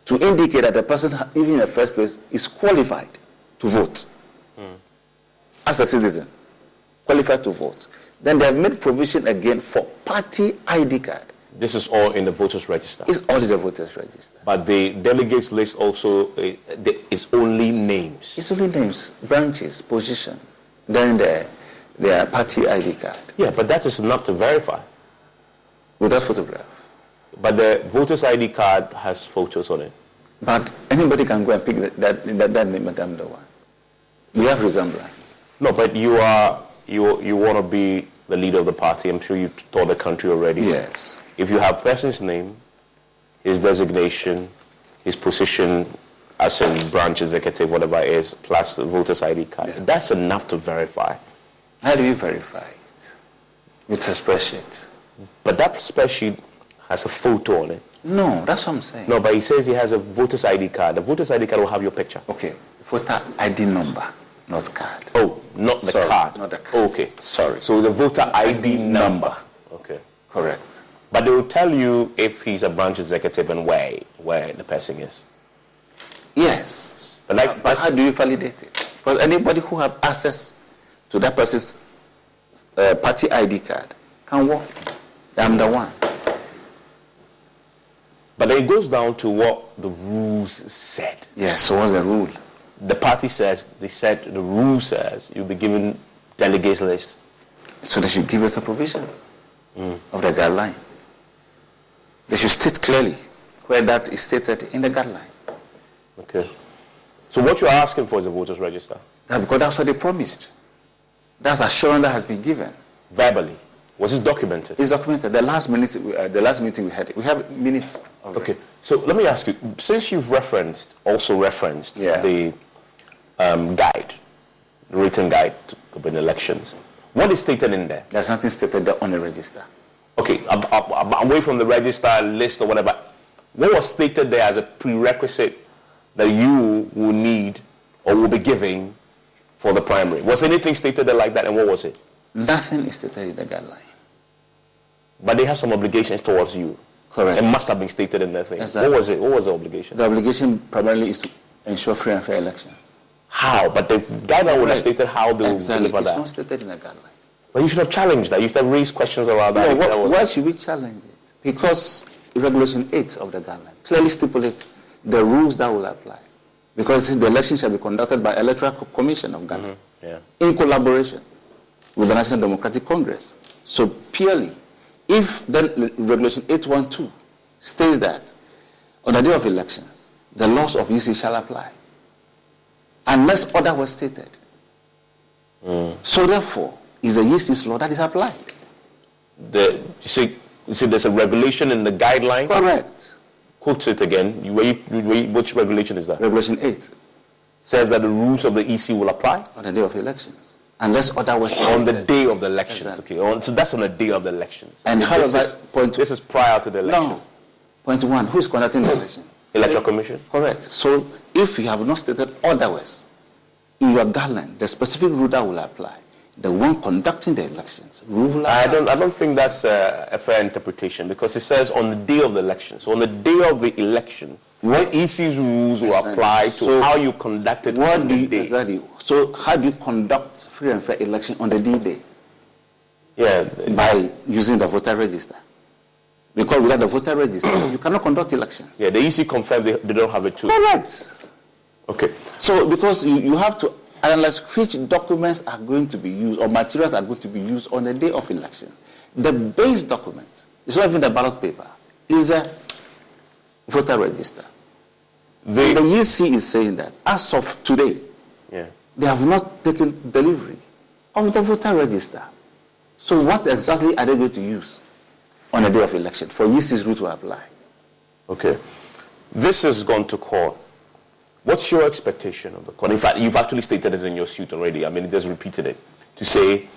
to indicate that the person, even in the first place, is qualified to vote as a citizen, qualified to vote. Then they have made provision again for party ID card. This is all in the voters register. It's all in the voters register. But the delegates list also is only names. It's only names, branches, position. Then their party ID card. Yeah, but that is enough to verify. Without photograph. But the voters ID card has photos on it. But anybody can go and pick that name and I'm the one. We have resemblance. No, but you want to be the leader of the party. I'm sure you've told the country already. Yes. If you have person's name, his designation, his position as in branch executive, whatever it is, plus the voter's ID card, that's enough to verify. How do you verify it? With a spreadsheet. But that spreadsheet has a photo on it. No, that's what I'm saying. No, but he says he has a voter's ID card. The voter's ID card will have your picture. Okay, voter ID number, not card. Oh, not the card. Not the card. Okay. Sorry. So the voter ID number. Okay. Correct. But they will tell you if he's a branch executive and where the person is. Yes. But how do you validate it? Because anybody who have access to that person's party ID card can walk. I'm the one. But then it goes down to what the rules said. Yes, so what's the rule? The party says, the rule says you'll be given delegates list. So they should give us the provision of the guideline. They should state clearly where that is stated in the guideline. Okay. So what you're asking for is a voters register? Because that's what they promised. That's assurance that has been given. Verbally? Was this documented? It's documented. The last meeting we had, we have minutes of Okay. it. So let me ask you, since you've also referenced the guide, the written guide to open elections, what is stated in there? There's nothing stated there on the register. Okay, away from the register list or whatever, what was stated there as a prerequisite that you will need or will be giving for the primary? Was anything stated there like that, and what was it? Nothing is stated in the guideline. But they have some obligations towards you. Correct. It must have been stated in their thing. Exactly. What was it? What was the obligation? The obligation primarily is to ensure free and fair elections. How? But the guideline would have stated how they will deliver that. It's not stated in the guideline. But you should have challenged that. You should have raised questions around that. No, why should we challenge it? Because Regulation 8 of the guideline clearly stipulates the rules that will apply. Because the election shall be conducted by Electoral Commission of Ghana in collaboration with the National Democratic Congress. So purely, if then Regulation 812 states that on the day of elections, the laws of EC shall apply, unless other was stated. So therefore, is the EC's law that is applied. You see, there's a regulation in the guideline? Correct. Quote it again. Which regulation is that? Regulation 8. Says that the rules of the EC will apply? On the day of elections. Unless other was on the day of the elections. Exactly. Okay. So that's on the day of the elections. And however, this is prior to the election. No. Point 1. Who is conducting the election? Electoral Commission? Correct. So if you have not stated otherwise, in your guideline, the specific rule that will apply, the one conducting the elections, rule. I don't think that's a fair interpretation, because it says on the day of the election. So on the day of the election, what EC's rules will apply to how you conduct it on the day. Exactly. So how do you conduct free and fair election on the D-Day? Yeah. By using the voter register. Because without the voter register, you cannot conduct elections. Yeah, the EC confirmed they don't have it too. Correct. Okay. So because you have to analyze which documents are going to be used or materials are going to be used on the day of election. The base document is not even the ballot paper, it's a voter register. The EC is saying that as of today, they have not taken delivery of the voter register. So what exactly are they going to use on the day of election for EC's rule to apply? Okay. This has gone to court. What's your expectation of the court? In fact, you've actually stated it in your suit already. I mean, you just repeated it to say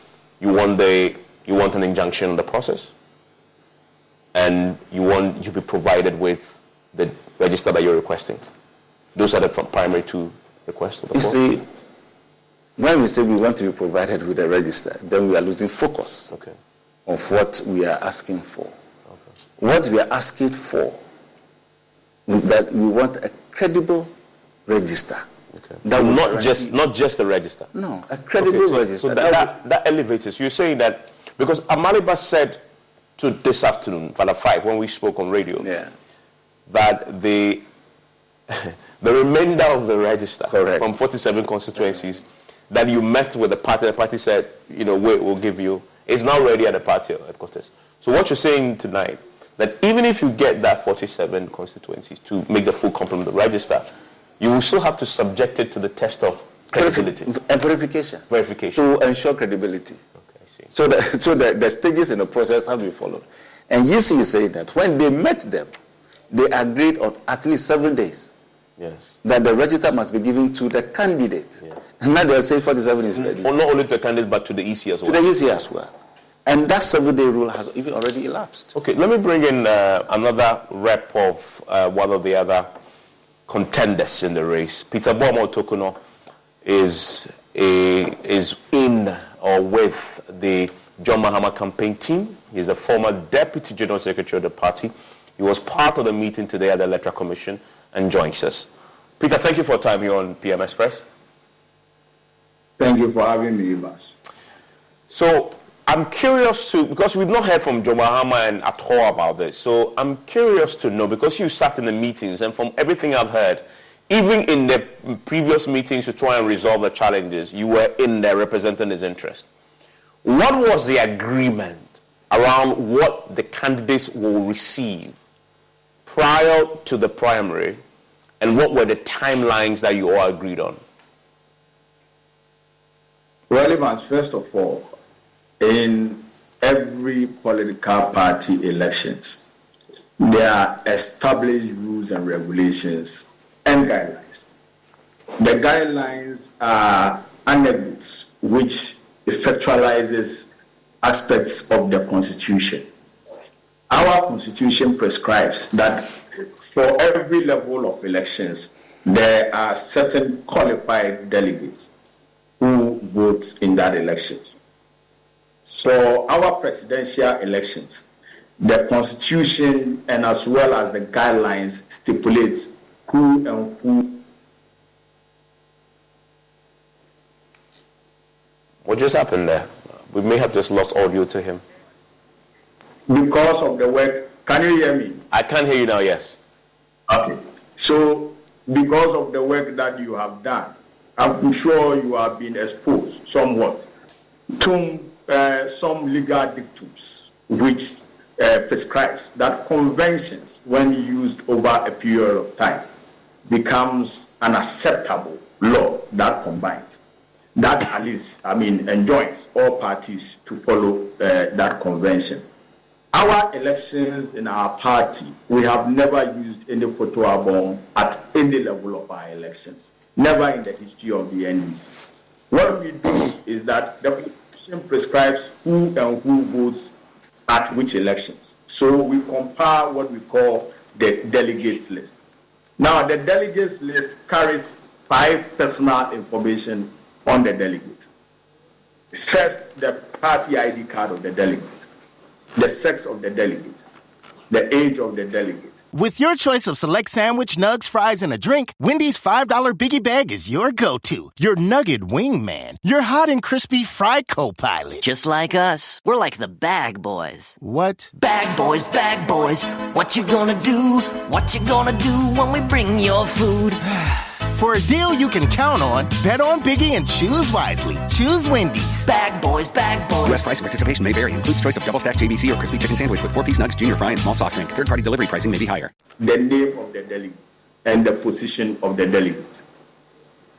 you want an injunction on the process, and you want to be provided with the register that you're requesting. Those are the primary two requests of the court. You see, when we say we want to be provided with a register, then we are losing focus of what we are asking for. What we are asking for is that we want a credible register. That not just a register. No, a credible register. So that elevates it. So you're saying that because Amaliba said to this afternoon, at 5, when we spoke on radio, that the remainder of the register from 47 constituencies that you met with the party said, we'll give you, is now ready at the party headquarters. So what you're saying tonight, that even if you get that 47 constituencies to make the full complement of the register, you will still have to subject it to the test of credibility. And verification. To ensure credibility. Okay, I see. So the stages in the process have to be followed. And EC is saying that when they met them, they agreed on at least 7 days that the register must be given to the candidate. And now they are saying 47 is ready. Or not only to the candidate, but to the EC as well. To the EC as well. And that 7-day rule has even already elapsed. Okay, let me bring in another rep of one of the other contenders in the race. Peter Bomo Tokuno is in or with the John Mahama campaign team. He's a former Deputy General Secretary of the party. He was part of the meeting today at the Electoral Commission and joins us. Peter, thank you for your time here on PM Express. Thank you for having me, Ivas. So I'm curious because we've not heard from John Mahama and at all about this. So I'm curious to know, because you sat in the meetings, and from everything I've heard, even in the previous meetings to try and resolve the challenges, you were in there representing his interest. What was the agreement around what the candidates will receive prior to the primary, and what were the timelines that you all agreed on? Well, Evans, first of all, in every political party elections, there are established rules and regulations and guidelines. The guidelines are anecdotes which effectualizes aspects of the Constitution. Our Constitution prescribes that for every level of elections, there are certain qualified delegates who vote in that elections. So our presidential elections, the Constitution and as well as the guidelines stipulates who and who. What just happened there? We may have just lost audio to him. Because of the work, can you hear me? I can hear you now, yes. Okay. So because of the work that you have done, I'm sure you have been exposed somewhat to some legal dictums which prescribes that conventions, when used over a period of time, becomes an acceptable law that combines, that at least, enjoins all parties to follow that convention. Our elections in our party, we have never used any photo album at any level of our elections. Never in the history of the NDC. What we do is that the Constitution prescribes who and who votes at which elections. So we compare what we call the delegates list. Now, the delegates list carries 5 personal information on the delegate. First, the party ID card of the delegate, the sex of the delegate, the age of the delegate. With your choice of select sandwich, nugs, fries, and a drink, Wendy's $5 Biggie Bag is your go-to. Your nugget wingman. Your hot and crispy fry co-pilot. Just like us. We're like the bag boys. What? Bag boys, bag boys. What you gonna do? What you gonna do when we bring your food? For a deal you can count on, bet on Biggie and choose wisely. Choose Wendy's. Bag boys, bag boys. U.S. price and participation may vary. Includes choice of double-stacked JBC or crispy chicken sandwich with 4-piece nugs, junior fry, and small soft drink. Third-party delivery pricing may be higher. The name of the delegates and the position of the delegates.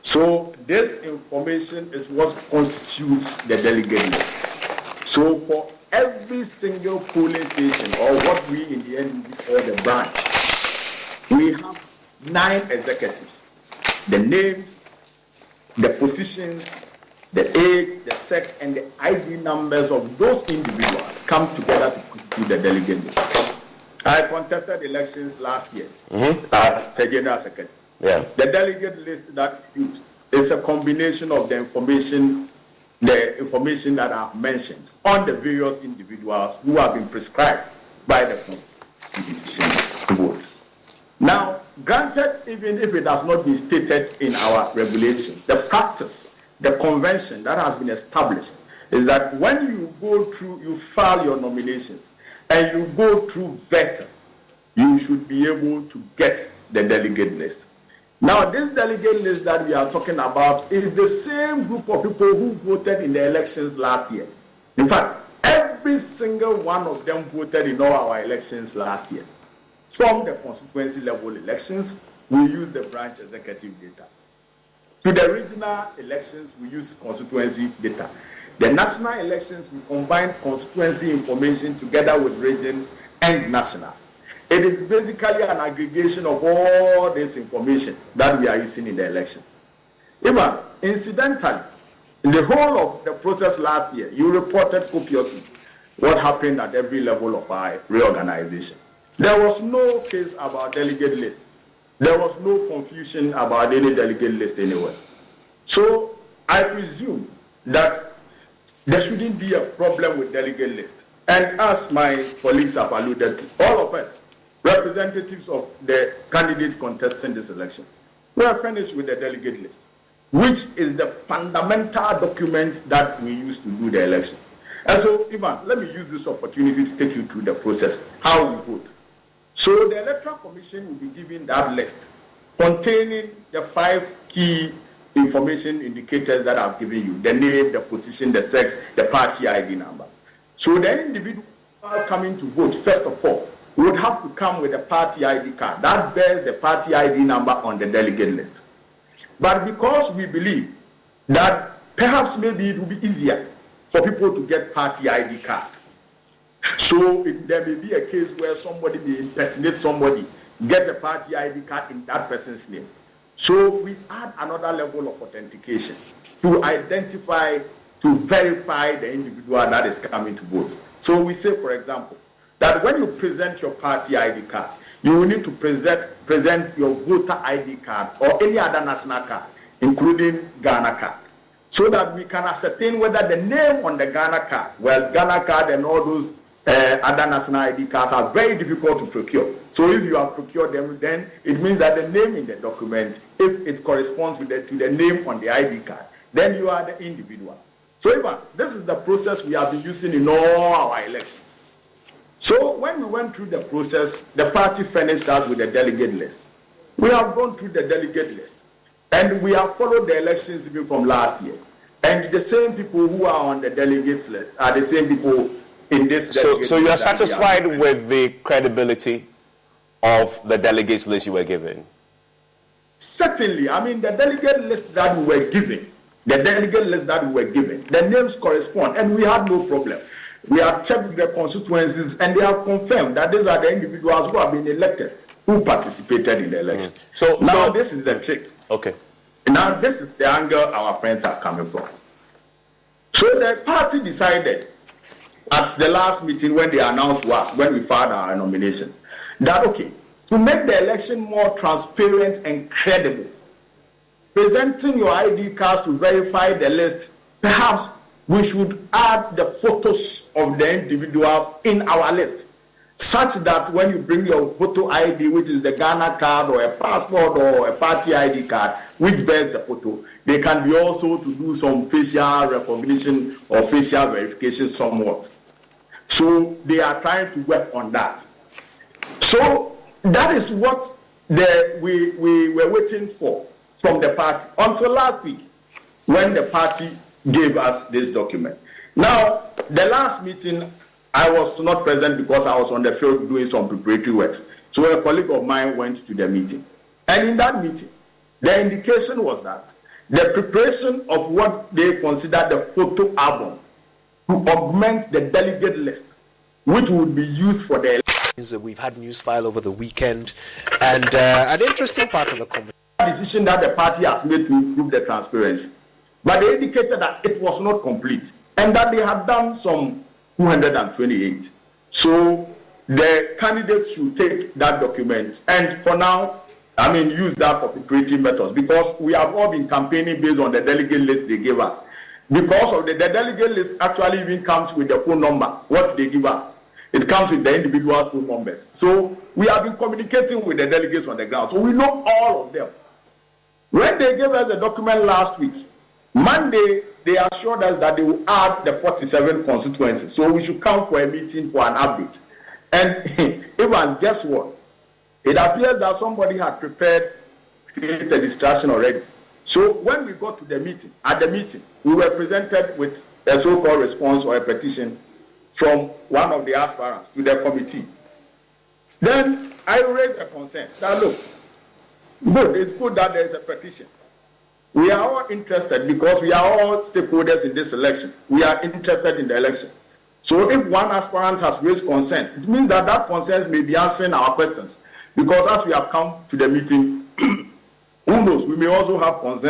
So this information is what constitutes the delegate list. So for every single polling station, or what we in the NDC call the branch, we have 9 executives. The names, the positions, the age, the sex, and the ID numbers of those individuals come together to constitute the delegate list. I contested elections last year as the General Secretary. Yeah. The delegate list that we used is a combination of the information that I've mentioned on the various individuals who have been prescribed by the Constitution to vote. Now, granted, even if it has not been stated in our regulations, the practice, the convention that has been established is that when you go through, you file your nominations, and you go through vetting, you should be able to get the delegate list. Now, this delegate list that we are talking about is the same group of people who voted in the elections last year. In fact, every single one of them voted in all our elections last year. From the constituency level elections, we use the branch executive data. To the regional elections, we use constituency data. The national elections, we combine constituency information together with region and national. It is basically an aggregation of all this information that we are using in the elections. Evans, incidentally, in the whole of the process last year, you reported copiously what happened at every level of our reorganization. There was no case about delegate list. There was no confusion about any delegate list anywhere. So I presume that there shouldn't be a problem with delegate list. And as my colleagues have alluded to, all of us, representatives of the candidates contesting these elections, we are finished with the delegate list, which is the fundamental document that we use to do the elections. And so, Evans, let me use this opportunity to take you through the process, how we vote. So the Electoral Commission will be giving that list containing the 5 key information indicators that I've given you: the name, the position, the sex, the party ID number. So the individual coming to vote, first of all, would have to come with a party ID card that bears the party ID number on the delegate list. But because we believe that perhaps maybe it will be easier for people to get party ID card, so there may be a case where somebody may impersonate somebody, get a party ID card in that person's name. So we add another level of authentication to identify, to verify the individual that is coming to vote. So we say, for example, that when you present your party ID card, you will need to present your voter ID card or any other national card, including Ghana card, so that we can ascertain whether the name on the Ghana card, well, Ghana card and all those other national ID cards are very difficult to procure. So if you have procured them, then it means that the name in the document, if it corresponds to the name on the ID card, then you are the individual. So Evans, this is the process we have been using in all our elections. So when we went through the process, the party furnished us with a delegate list. We have gone through the delegate list, and we have followed the elections even from last year. And the same people who are on the delegates list are the same people in this delegate list. So you are satisfied with the credibility of the delegates list you were given? Certainly. I mean, the delegate list that we were given, the names correspond, and we had no problem. We have checked the constituencies, and they have confirmed that these are the individuals who have been elected, who participated in the elections. So this is the trick. Okay. Now this is the angle our friends are coming from. So the party decided at the last meeting when they announced to us, when we filed our nominations, that okay, to make the election more transparent and credible, presenting your ID cards to verify the list, perhaps we should add the photos of the individuals in our list, such that when you bring your photo ID, which is the Ghana card or a passport or a party ID card, which bears the photo, they can be also to do some facial recognition or facial verification somewhat. So they are trying to work on that. So that is what we were waiting for, from the party until last week when the party gave us this document. Now, the last meeting, I was not present because I was on the field doing some preparatory works. So a colleague of mine went to the meeting. And in that meeting, the indication was that the preparation of what they consider the photo album to augment the delegate list, which would be used for the elections. We've had news file over the weekend, and an interesting part of the conversation. Decision that the party has made to improve the transparency. But they indicated that it was not complete and that they had done some 228. So the candidates should take that document and for now, use that for preparatory methods because we have all been campaigning based on the delegate list they gave us. Because of the delegate list actually even comes with the phone number, what they give us. It comes with the individual's phone numbers. So we have been communicating with the delegates on the ground. So we know all of them. When they gave us the document last week, Monday, they assured us that they will add the 47 constituencies. So we should come for a meeting for an update. And Evans, guess what? It appears that somebody had created a distraction already. So when we got to the meeting, at the meeting, we were presented with a so-called response or a petition from one of the aspirants to the committee. Then I raised a concern that, look, good, it's good that there is a petition. We are all interested because we are all stakeholders in this election. We are interested in the elections. So if one aspirant has raised concerns, it means that that concerns may be answering our questions. Because as we have come to the meeting, who knows, we may also have concerns